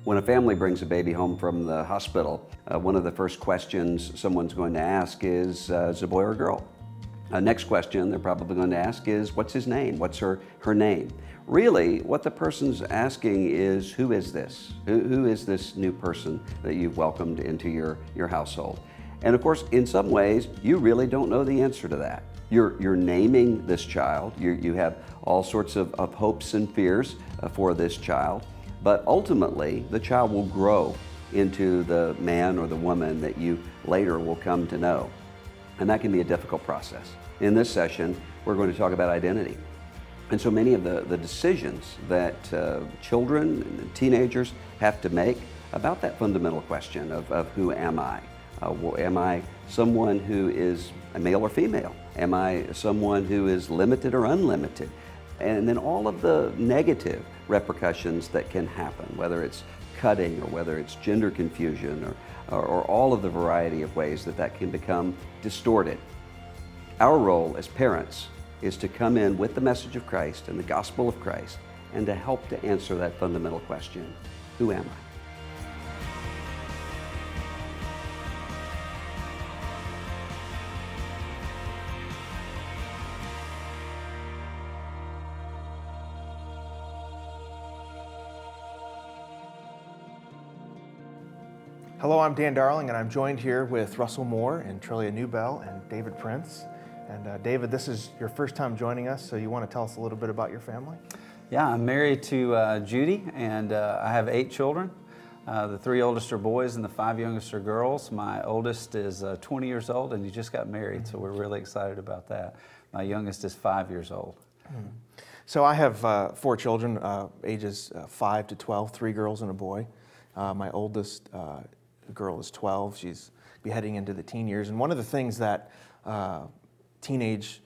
When a family brings a baby home from the hospital, one of the first questions someone's going to ask is it a boy or a girl? Next question they're probably going to ask is, what's his name? What's her name? Really, what the person's asking is, who is this? Who is this new person that you've welcomed into your household? And of course, in some ways, you really don't know the answer to that. You're naming this child. You have all sorts of hopes and fears for this child. But ultimately, the child will grow into the man or the woman that you later will come to know. And that can be a difficult process. In this session, we're going to talk about identity. And so many of the decisions that children and teenagers have to make about that fundamental question of who am I? Am I someone who is a male or female? Am I someone who is limited or unlimited? And then all of the negative repercussions that can happen, whether it's cutting or whether it's gender confusion or all of the variety of ways that can become distorted. Our role as parents is to come in with the message of Christ and the gospel of Christ and to help to answer that fundamental question, who am I? Hello, I'm Dan Darling, and I'm joined here with Russell Moore and Trillia Newbell and David Prince. And David, this is your first time joining us, so you want to tell us a little bit about your family? Yeah, I'm married to Judy, and I have 8 children. The 3 oldest are boys and the 5 youngest are girls. My oldest is 20 years old, and he just got married, so we're really excited about that. My youngest is 5 years old. So I have 4 children, ages 5 to 12, 3 girls and a boy. My oldest girl is 12. She's be heading into the teen years. And one of the things that teenagers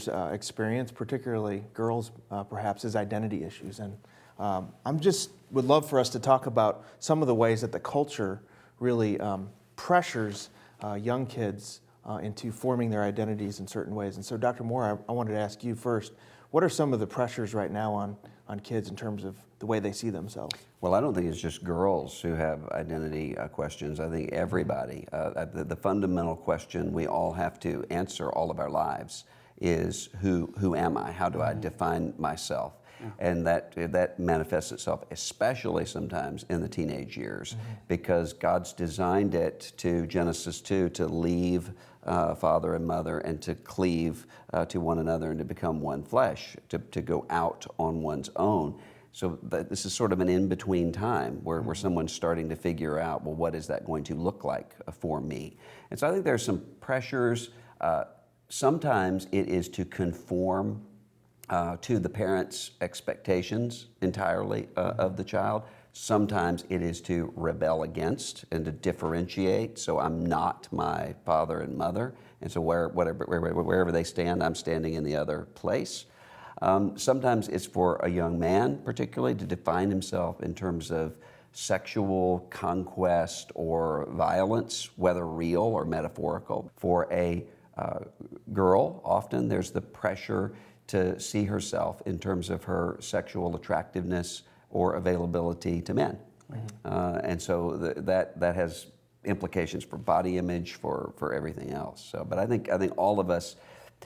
experience, particularly girls perhaps, is identity issues. And would love for us to talk about some of the ways that the culture really pressures young kids into forming their identities in certain ways. And so Dr. Moore, I wanted to ask you first, what are some of the pressures right now on kids in terms of the way they see themselves? Well, I don't think it's just girls who have identity questions. I think everybody. The fundamental question we all have to answer all of our lives is who am I? How do I define myself? Yeah. And that manifests itself especially sometimes in the teenage years because God's designed it to Genesis 2 to leave father and mother and to cleave to one another and to become one flesh, to go out on one's own. So this is sort of an in-between time where someone's starting to figure out, well, what is that going to look like for me? And so I think there's some pressures. Sometimes it is to conform to the parents' expectations entirely of the child. Sometimes it is to rebel against and to differentiate. So I'm not my father and mother. And so wherever they stand, I'm standing in the other place. Sometimes it's for a young man, particularly, to define himself in terms of sexual conquest or violence, whether real or metaphorical. For a girl, often there's the pressure to see herself in terms of her sexual attractiveness or availability to men. And so that has implications for body image, for everything else. So, but I think all of us,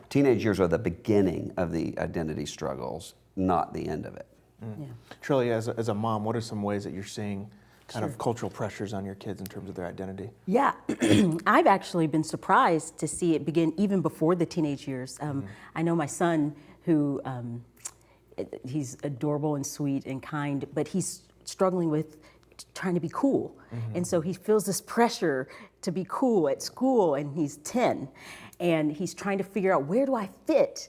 teenage years are the beginning of the identity struggles, not the end of it. Yeah. Trillia, as a mom, what are some ways that you're seeing kind of cultural pressures on your kids in terms of their identity? Yeah, I've actually been surprised to see it begin even before the teenage years. I know my son, who he's adorable and sweet and kind, but he's struggling with trying to be cool. And so he feels this pressure to be cool at school, and he's 10. And he's trying to figure out, where do I fit?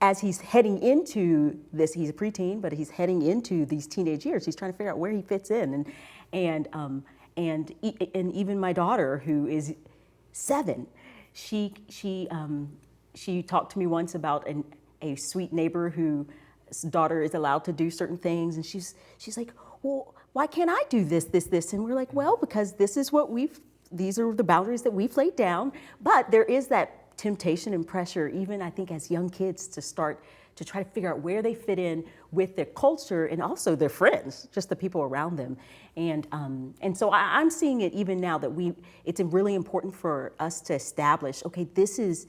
As he's heading into this, he's a preteen, but he's heading into these teenage years. He's trying to figure out where he fits in. And even my daughter, who is 7, she talked to me once about a sweet neighbor whose daughter is allowed to do certain things, and she's like, well, why can't I do this? And we're like, well, because these are the boundaries that we've laid down. But there is that temptation and pressure, even I think as young kids, to start to try to figure out where they fit in with their culture and also their friends, just the people around them. And so I'm seeing it even now that it's really important for us to establish, okay, this is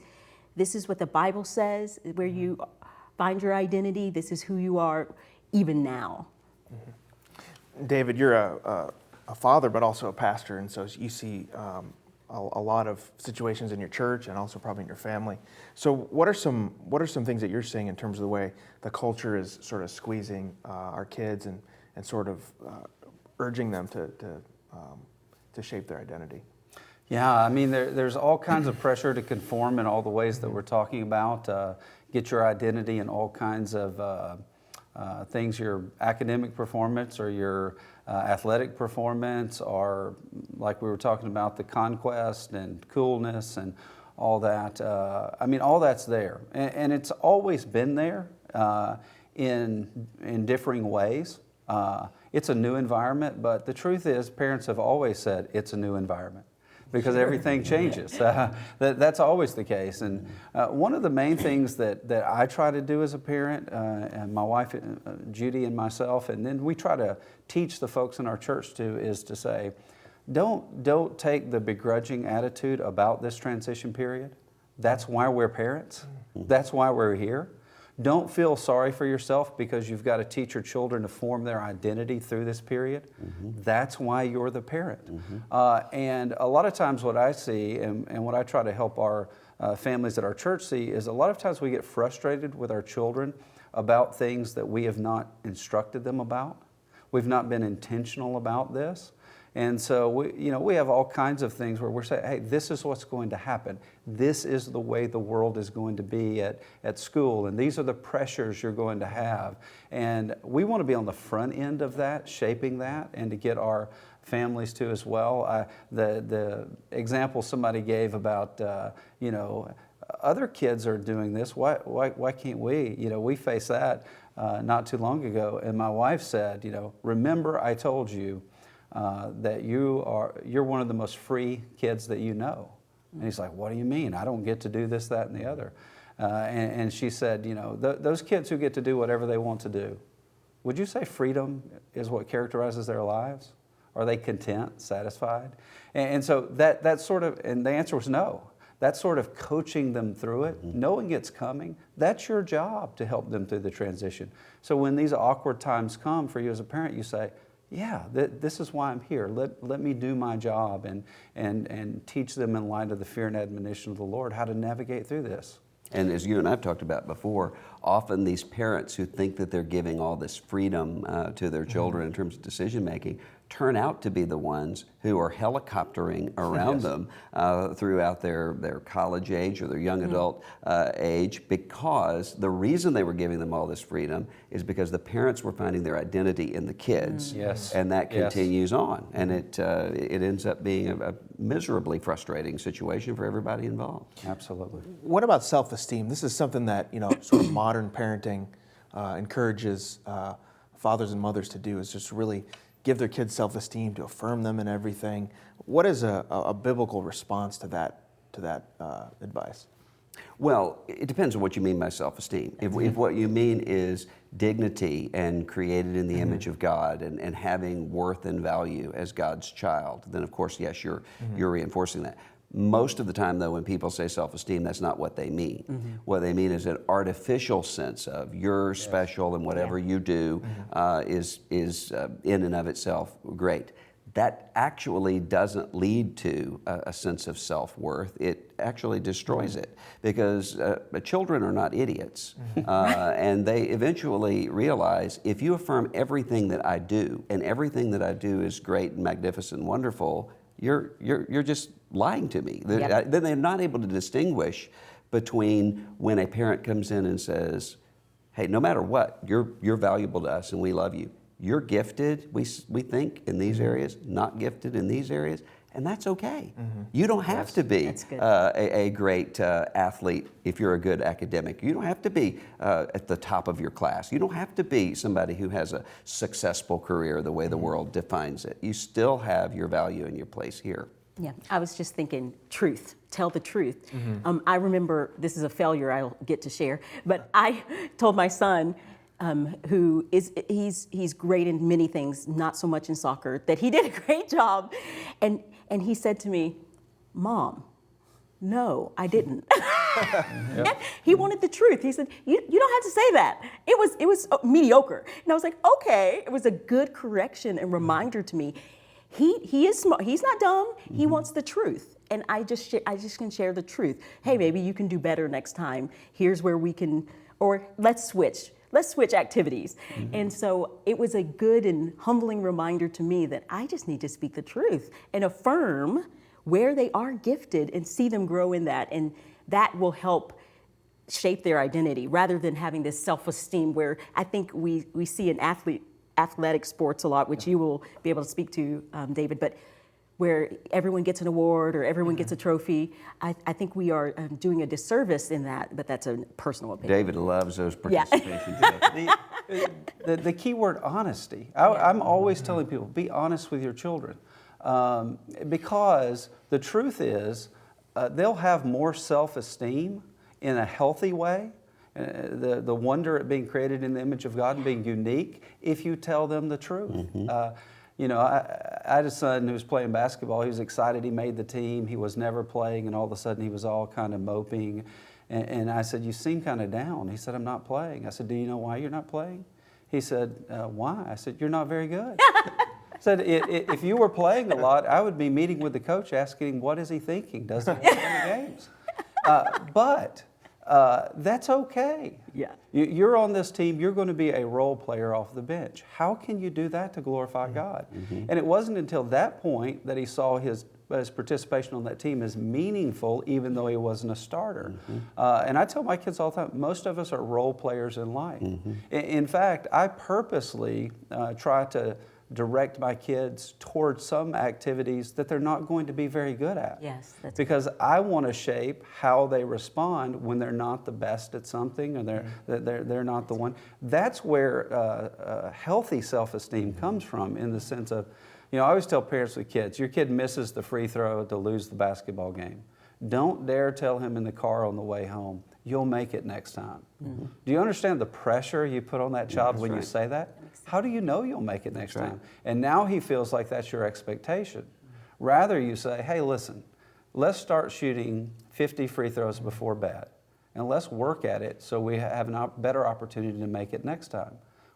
what the Bible says, where you find your identity, this is who you are even now. David, you're a father, but also a pastor, and so you see a lot of situations in your church and also probably in your family. So what are some things that you're seeing in terms of the way the culture is sort of squeezing our kids and sort of urging them to shape their identity? Yeah, I mean, there's all kinds of pressure to conform in all the ways that we're talking about. Get your identity in all kinds of things, your academic performance or your athletic performance, or like we were talking about, the conquest and coolness and all that. I mean, all that's there. And it's always been there in differing ways. It's a new environment, but the truth is parents have always said it's a new environment, because everything changes. That's always the case. And one of the main things that I try to do as a parent, and my wife, Judy, and myself, and then we try to teach the folks in our church too, is to say, don't take the begrudging attitude about this transition period. That's why we're parents. That's why we're here. Don't feel sorry for yourself because you've got to teach your children to form their identity through this period. That's why you're the parent. And a lot of times what I see and what I try to help our families at our church see is a lot of times we get frustrated with our children about things that we have not instructed them about. We've not been intentional about this. And so we have all kinds of things where we're saying, hey, this is what's going to happen. This is the way the world is going to be at school, and these are the pressures you're going to have. And we want to be on the front end of that, shaping that, and to get our families to as well. The example somebody gave about, other kids are doing this. Why can't we? We face that not too long ago, and my wife said, remember I told you that you're one of the most free kids that you know. And he's like, what do you mean? I don't get to do this, that, and the other. And she said, those kids who get to do whatever they want to do, would you say freedom is what characterizes their lives? Are they content, satisfied? And so that sort of, and the answer was no. That's sort of coaching them through it, knowing it's coming. That's your job, to help them through the transition. So when these awkward times come for you as a parent, you say, yeah, this is why I'm here. Let me do my job and teach them in light of the fear and admonition of the Lord how to navigate through this. And as you and I have talked about before, often these parents who think that they're giving all this freedom to their children in terms of decision making turn out to be the ones who are helicoptering around them throughout their college age or their young adult age, because the reason they were giving them all this freedom is because the parents were finding their identity in the kids. Yes. And that continues on. And it ends up being a miserably frustrating situation for everybody involved. Absolutely. What about self-esteem? This is something that sort of modern parenting encourages fathers and mothers to do, is just really give their kids self-esteem, to affirm them in everything. What is a biblical response to that advice? Well, it depends on what you mean by self-esteem. If what you mean is dignity and created in the image of God and having worth and value as God's child, then of course, yes, you're reinforcing that. Most of the time, though, when people say self-esteem, that's not what they mean. What they mean is an artificial sense of you're special and whatever you do is in and of itself great. That actually doesn't lead to a sense of self-worth. It actually destroys it, because children are not idiots. And they eventually realize, if you affirm everything that I do, and everything that I do is great and magnificent and wonderful, you're just lying to me. Then they're not able to distinguish between when a parent comes in and says, hey, no matter what, you're valuable to us and we love you. You're gifted, we think, in these areas, not gifted in these areas, and that's okay. You don't have to be a great athlete if you're a good academic. You don't have to be at the top of your class. You don't have to be somebody who has a successful career the way the world defines it. You still have your value and your place here. Yeah, I was just thinking truth, tell the truth. I remember, this is a failure I'll get to share, but I told my son, who is, he's great in many things, not so much in soccer, that he did a great job. And he said to me, Mom, no, I didn't. He wanted the truth. He said, you don't have to say that. It was mediocre. And I was like, okay. It was a good correction and reminder to me. He is smart. He's not dumb. He wants the truth. And I just can share the truth. Hey, maybe you can do better next time. Here's where we can, or let's switch activities. And so it was a good and humbling reminder to me that I just need to speak the truth and affirm where they are gifted and see them grow in that. And that will help shape their identity rather than having this self-esteem where I think we see in athletic sports a lot, which you will be able to speak to, David, but where everyone gets an award or everyone gets a trophy. I think we are doing a disservice in that, but that's a personal opinion. David loves those participation jokes. The key word, honesty. I'm always telling people, be honest with your children. Because the truth is, they'll have more self-esteem in a healthy way, the wonder at being created in the image of God and being unique, if you tell them the truth. You know, I had a son who was playing basketball. He was excited he made the team. He was never playing, and all of a sudden he was all kind of moping. And I said, you seem kind of down. He said, I'm not playing. I said, do you know why you're not playing? He said, why? I said, you're not very good. I said, if you were playing a lot, I would be meeting with the coach asking him, what is he thinking? Does he win the games? But that's okay. Yeah. You're on this team. You're going to be a role player off the bench. How can you do that to glorify God? And it wasn't until that point that he saw his participation on that team as meaningful, even though he wasn't a starter. And I tell my kids all the time, most of us are role players in life. In fact, I purposely try to direct my kids towards some activities that they're not going to be very good at. Yes, that's because I want to shape how they respond when they're not the best at something or they're not the one. That's where healthy self-esteem comes from, in the sense of, you know, I always tell parents with kids, your kid misses the free throw to lose the basketball game. Don't dare tell him in the car on the way home, you'll make it next time. Do you understand the pressure you put on that child when you say that? How do you know you'll make it next time? And now he feels like that's your expectation. Rather you say, hey, listen, let's start shooting 50 free throws before bed, and let's work at it so we have a better opportunity to make it next time.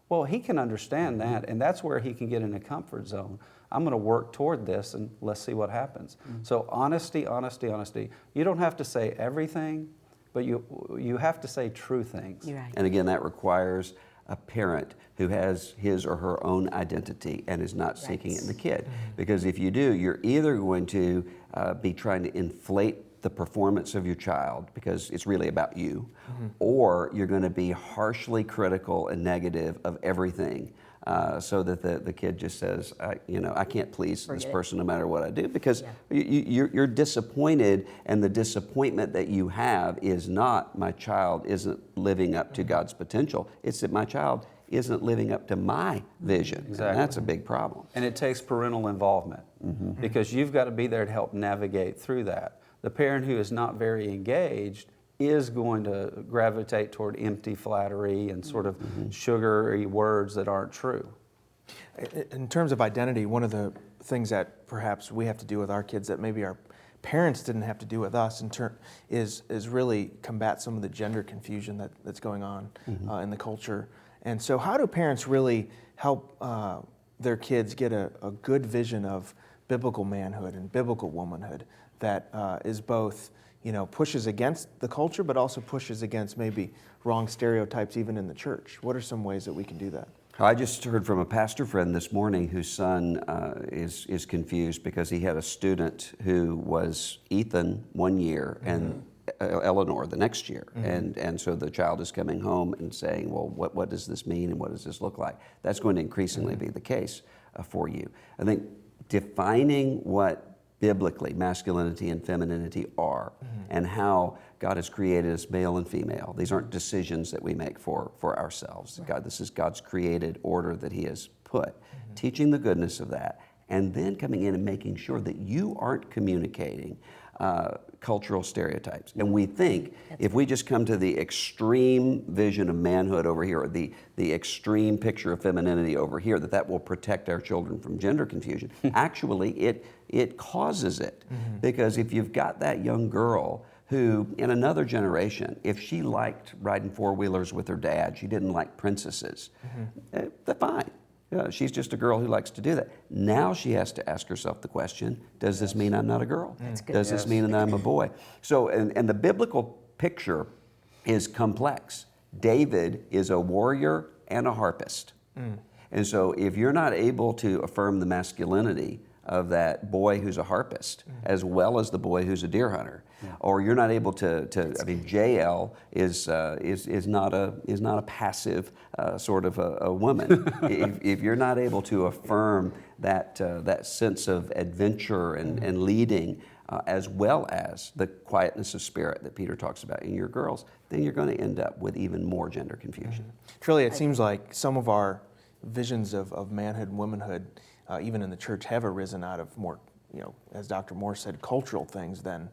Well, he can understand that, and that's where he can get in a comfort zone. I'm going to work toward this, and let's see what happens. So honesty, honesty, honesty. You don't have to say everything, but you have to say true things. You're right. And again, that requires a parent who has his or her own identity and is not seeking it in the kid. Because if you do, you're either going to be trying to inflate the performance of your child because it's really about you, or you're going to be harshly critical and negative of everything. So that the kid just says, I can't please this person no matter what I do, because you're disappointed, and the disappointment that you have is not my child isn't living up to God's potential. It's that my child isn't living up to my vision. Exactly. And that's a big problem. And it takes parental involvement, because you've got to be there to help navigate through that. The parent who is not very engaged is going to gravitate toward empty flattery and sort of sugary words that aren't true. In terms of identity, one of the things that perhaps we have to do with our kids that maybe our parents didn't have to do with us is really combat some of the gender confusion that's going on in the culture. And so how do parents really help their kids get a good vision of biblical manhood and biblical womanhood that is both, pushes against the culture, but also pushes against maybe wrong stereotypes even in the church? What are some ways that we can do that? I just heard from a pastor friend this morning whose son is confused because he had a student who was Ethan one year and Eleanor the next year. And so the child is coming home and saying, well, what does this mean and what does this look like? That's going to increasingly be the case for you. I think defining what biblically masculinity and femininity are and how God has created us male and female. These aren't decisions that we make for ourselves. This is God's created order that He has put. Teaching the goodness of that and then coming in and making sure that you aren't communicating cultural stereotypes. And we think if we just come to the extreme vision of manhood over here, or the extreme picture of femininity over here, that will protect our children from gender confusion. Actually, it causes it. Because if you've got that young girl who, in another generation, if she liked riding four-wheelers with her dad, she didn't like princesses, that's fine. She's just a girl who likes to do that. Now she has to ask herself the question, does this mean I'm not a girl? Does this mean that I'm a boy? So, and the biblical picture is complex. David is a warrior and a harpist. And so if you're not able to affirm the masculinity of that boy who's a harpist, as well as the boy who's a deer hunter, or you're not able to I mean, JL is not a passive sort of a woman. if you're not able to affirm that sense of adventure and leading, as well as the quietness of spirit that Peter talks about in your girls, then you're going to end up with even more gender confusion. Truly, it seems like some of our visions of manhood and womanhood, even in the church, have arisen out of more, as Dr. Moore said, cultural things than,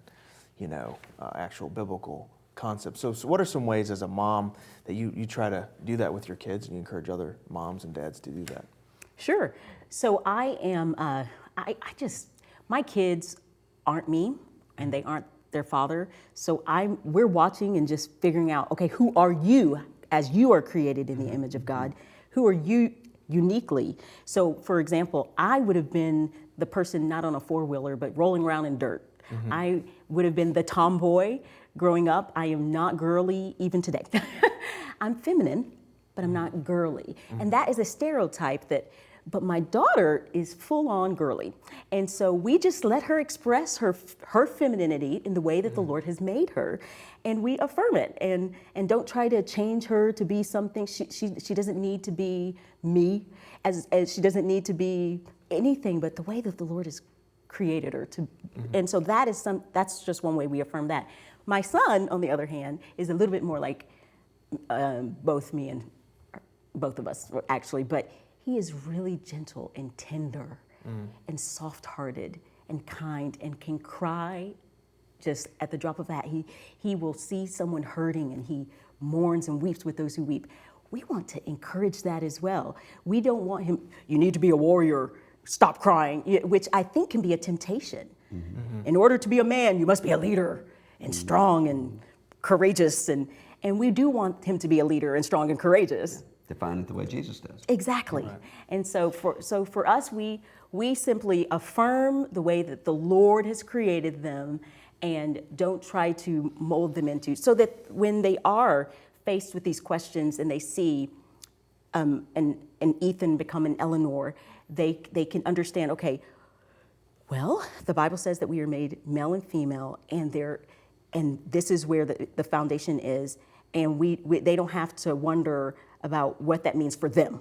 actual biblical concepts. So what are some ways as a mom that you try to do that with your kids, and you encourage other moms and dads to do that? Sure. So I am, my kids aren't me, and they aren't their father. So we're watching and just figuring out, okay, who are you as you are created in the image of God? Who are you uniquely? So for example, I would have been the person not on a four-wheeler, but rolling around in dirt. I would have been the tomboy growing up. I am not girly even today. I'm feminine, but I'm not girly. And that is a stereotype but my daughter is full on girly. And so we just let her express her femininity in the way that the Lord has made her. And we affirm it and don't try to change her to be something. She doesn't need to be me, as she doesn't need to be anything but the way that the Lord has created her to. And so that's just one way we affirm that. My son, on the other hand, is a little bit more like both me and both of us actually, but he is really gentle and tender and soft-hearted and kind and can cry just at the drop of a hat. He will see someone hurting and he mourns and weeps with those who weep. We want to encourage that as well. We don't want him, you need to be a warrior, stop crying, which I think can be a temptation. In order to be a man, you must be a leader and strong and courageous. And we do want him to be a leader and strong and courageous. Define it the way Jesus does. Exactly. Right. And so for us, we simply affirm the way that the Lord has created them and don't try to mold them into, so that when they are faced with these questions and they see an Ethan become an Eleanor, they can understand, okay, well, the Bible says that we are made male and female, and this is where the foundation is, and they don't have to wonder about what that means for them.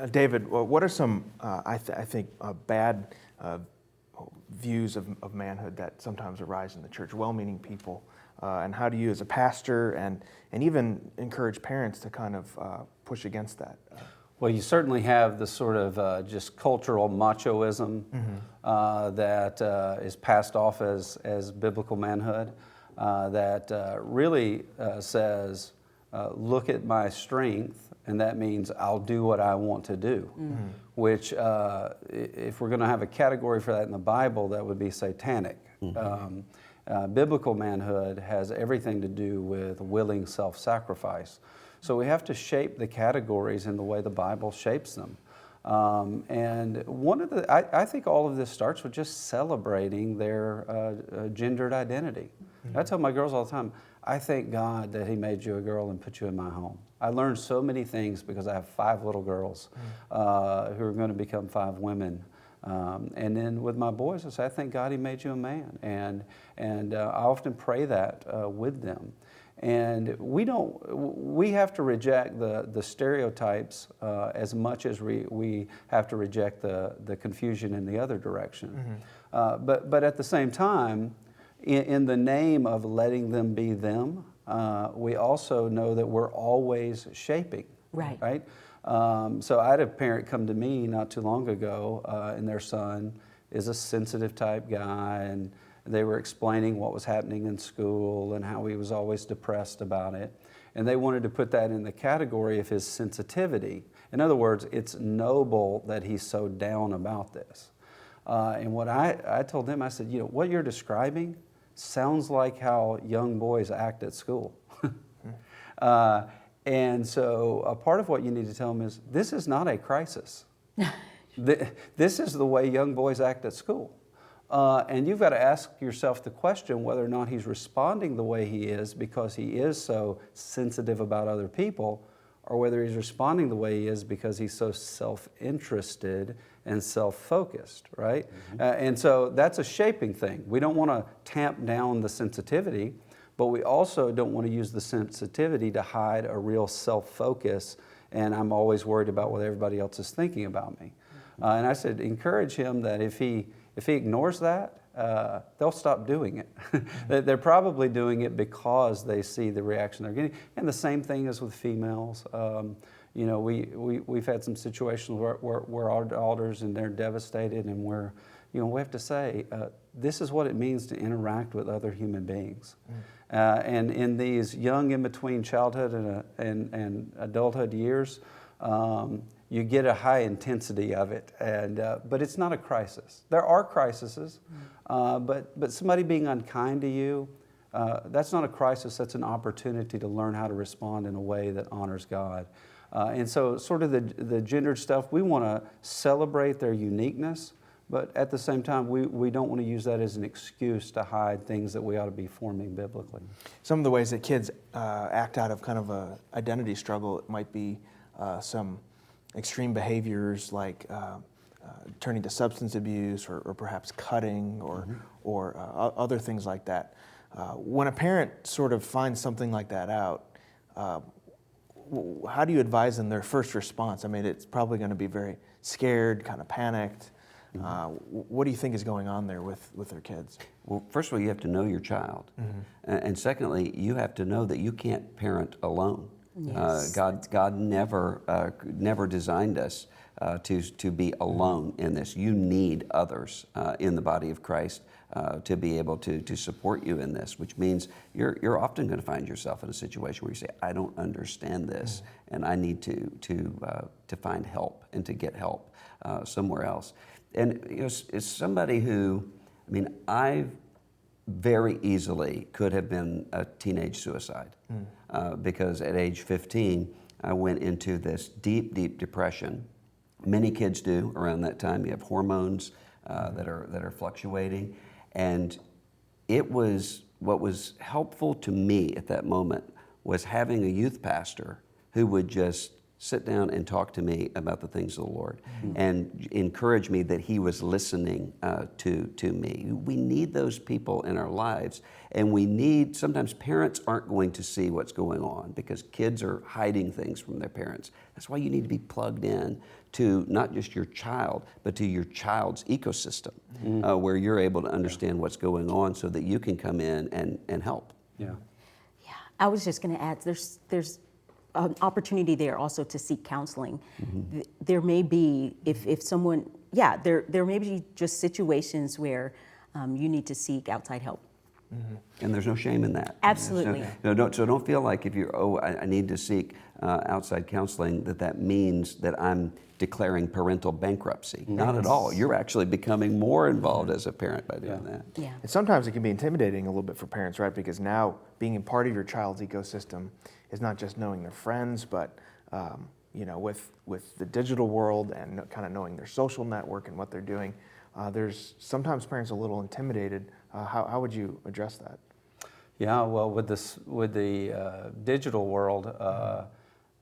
David, what are some, I think, bad views of manhood that sometimes arise in the church, well-meaning people, and how do you as a pastor and even encourage parents to kind of push against that? Well, you certainly have the sort of just cultural machoism that is passed off as biblical manhood that really says, look at my strength, and that means I'll do what I want to do, which if we're going to have a category for that in the Bible, that would be satanic. Biblical manhood has everything to do with willing self-sacrifice. So we have to shape the categories in the way the Bible shapes them. And I think all of this starts with just celebrating their gendered identity. I tell my girls all the time, I thank God that He made you a girl and put you in my home. I learned so many things because I have 5 little girls who are going to become 5 women. And then with my boys, I say, I thank God He made you a man. And I often pray that with them. And we have to reject the stereotypes as much as we have to reject the confusion in the other direction. But at the same time, in the name of letting them be them, we also know that we're always shaping. Right? So I had a parent come to me not too long ago, and their son is a sensitive type guy, and they were explaining what was happening in school and how he was always depressed about it. And they wanted to put that in the category of his sensitivity. In other words, it's noble that he's so down about this. And what I told them, I said, you know, what you're describing sounds like how young boys act at school. And so a part of what you need to tell them is, this is not a crisis. This is the way young boys act at school. And you've got to ask yourself the question whether or not he's responding the way he is because he is so sensitive about other people, or whether he's responding the way he is because he's so self-interested and self-focused, right? And so that's a shaping thing. We don't want to tamp down the sensitivity, but we also don't want to use the sensitivity to hide a real self-focus, and I'm always worried about what everybody else is thinking about me. And I said, encourage him that if he ignores that, they'll stop doing it. They're probably doing it because they see the reaction they're getting. And the same thing is with females. You know, we've had some situations where our daughters, and they're devastated, and we have to say, this is what it means to interact with other human beings. And in these young in between childhood and adulthood years, you get a high intensity of it, but it's not a crisis. There are crises, but somebody being unkind to you, that's not a crisis, that's an opportunity to learn how to respond in a way that honors God. And so sort of the gendered stuff, we want to celebrate their uniqueness, but at the same time, we don't want to use that as an excuse to hide things that we ought to be forming biblically. Some of the ways that kids act out of kind of a identity struggle, it might be some extreme behaviors like turning to substance abuse or perhaps cutting or other things like that. When a parent sort of finds something like that out, how do you advise them their first response? I mean, it's probably going to be very scared, kind of panicked. What do you think is going on there with their kids? Well, first of all, you have to know your child. And secondly, you have to know that you can't parent alone. Yes. God never designed us to be alone in this. You need others in the body of Christ to be able to support you in this, which means you're often going to find yourself in a situation where you say, I don't understand this, and I need to find help and to get help somewhere else. And you know, as somebody who, I mean, I very easily could have been a teenage suicide because at age 15, I went into this deep, deep depression. Many kids do around that time. You have hormones that are fluctuating. And it was, what was helpful to me at that moment was having a youth pastor who would just sit down and talk to me about the things of the Lord and encourage me that he was listening to me. We need those people in our lives, and we need, sometimes parents aren't going to see what's going on because kids are hiding things from their parents. That's why you need to be plugged in to not just your child, but to your child's ecosystem where you're able to understand what's going on so that you can come in and help. Yeah, I was just going to add, there's an opportunity there also to seek counseling. There may be, if someone, there may be just situations where you need to seek outside help. And there's no shame in that. Absolutely. So don't feel like if you're, I need to seek outside counseling, that means that I'm declaring parental bankruptcy. Not at all. You're actually becoming more involved as a parent by doing that. Yeah. And sometimes it can be intimidating a little bit for parents, right? Because now being a part of your child's ecosystem is not just knowing their friends, but you know, with the digital world and kind of knowing their social network and what they're doing, there's sometimes parents a little intimidated. How would you address that? Yeah, well, with the digital world,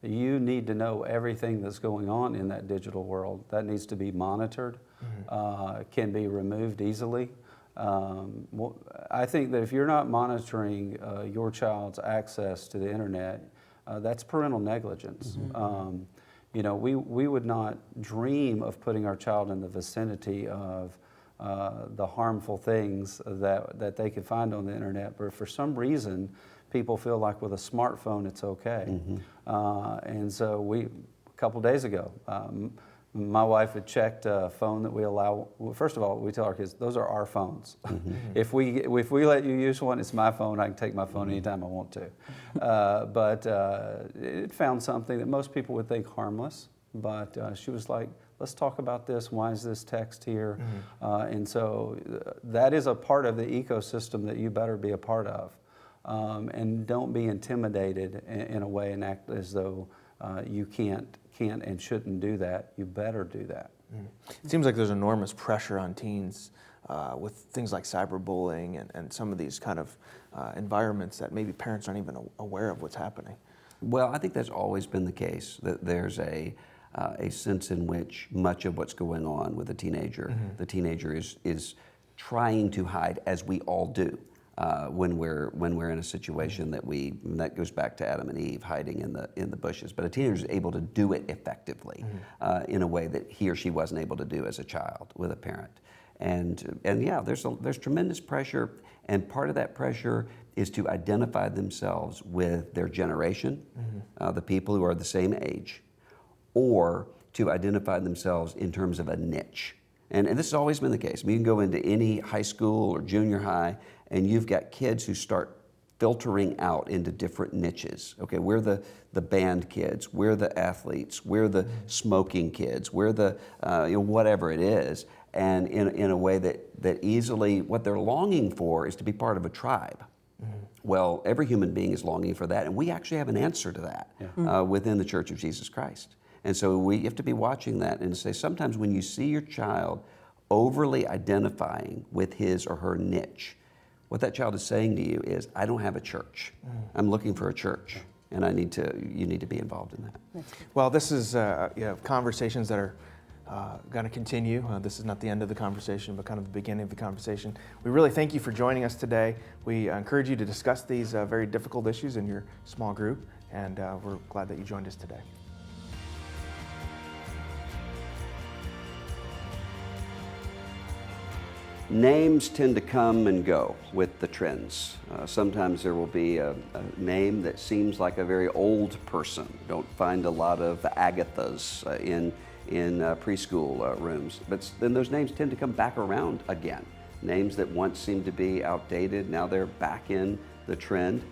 you need to know everything that's going on in that digital world. That needs to be monitored. Can be removed easily. I think that if you're not monitoring your child's access to the internet, that's parental negligence. You know, we would not dream of putting our child in the vicinity of the harmful things that they could find on the internet, but for some reason, people feel like with a smartphone it's okay. And so we couple days ago. My wife had checked a phone that we allow. Well, first of all, we tell our kids those are our phones. If we let you use one, it's my phone. I can take my phone anytime I want to. But it found something that most people would think harmless. But she was like, "Let's talk about this. Why is this text here?" And so that is a part of the ecosystem that you better be a part of, and don't be intimidated in a way and act as though you can't and shouldn't do that. You better do that. It seems like there's enormous pressure on teens with things like cyberbullying and some of these kind of environments that maybe parents aren't even aware of what's happening. Well, I think that's always been the case, that there's a sense in which much of what's going on with a teenager, the teenager is trying to hide, as we all do. When we're in a situation that goes back to Adam and Eve hiding in the bushes. But a teenager is able to do it effectively in a way that he or she wasn't able to do as a child with a parent. And yeah, there's tremendous pressure, and part of that pressure is to identify themselves with their generation, the people who are the same age, or to identify themselves in terms of a niche. And this has always been the case. I mean, you can go into any high school or junior high, and you've got kids who start filtering out into different niches. Okay, we're the band kids, we're the athletes, we're the smoking kids, we're the whatever it is. And in a way that easily, what they're longing for is to be part of a tribe. Well, every human being is longing for that, and we actually have an answer to that within the Church of Jesus Christ. And so we have to be watching that and say, sometimes when you see your child overly identifying with his or her niche, what that child is saying to you is, I don't have a church. I'm looking for a church, and you need to be involved in that. Well, this is conversations that are going to continue. This is not the end of the conversation, but kind of the beginning of the conversation. We really thank you for joining us today. We encourage you to discuss these very difficult issues in your small group, and we're glad that you joined us today. Names tend to come and go with the trends. Sometimes there will be a name that seems like a very old person. Don't find a lot of Agathas in preschool rooms. But then those names tend to come back around again. Names that once seemed to be outdated, now they're back in the trend.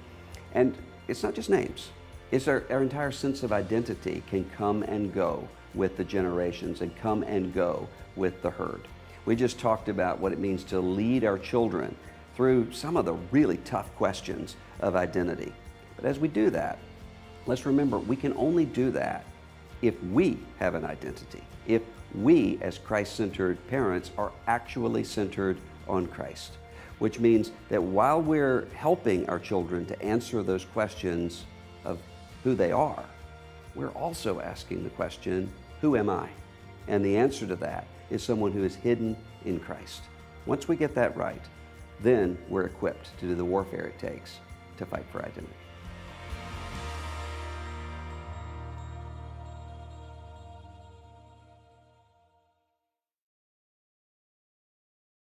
And it's not just names. It's our entire sense of identity can come and go with the generations and come and go with the herd. We just talked about what it means to lead our children through some of the really tough questions of identity. But as we do that, let's remember we can only do that if we have an identity, if we as Christ-centered parents are actually centered on Christ, which means that while we're helping our children to answer those questions of who they are, we're also asking the question, who am I? And the answer to that is someone who is hidden in Christ. Once we get that right, then we're equipped to do the warfare it takes to fight for identity.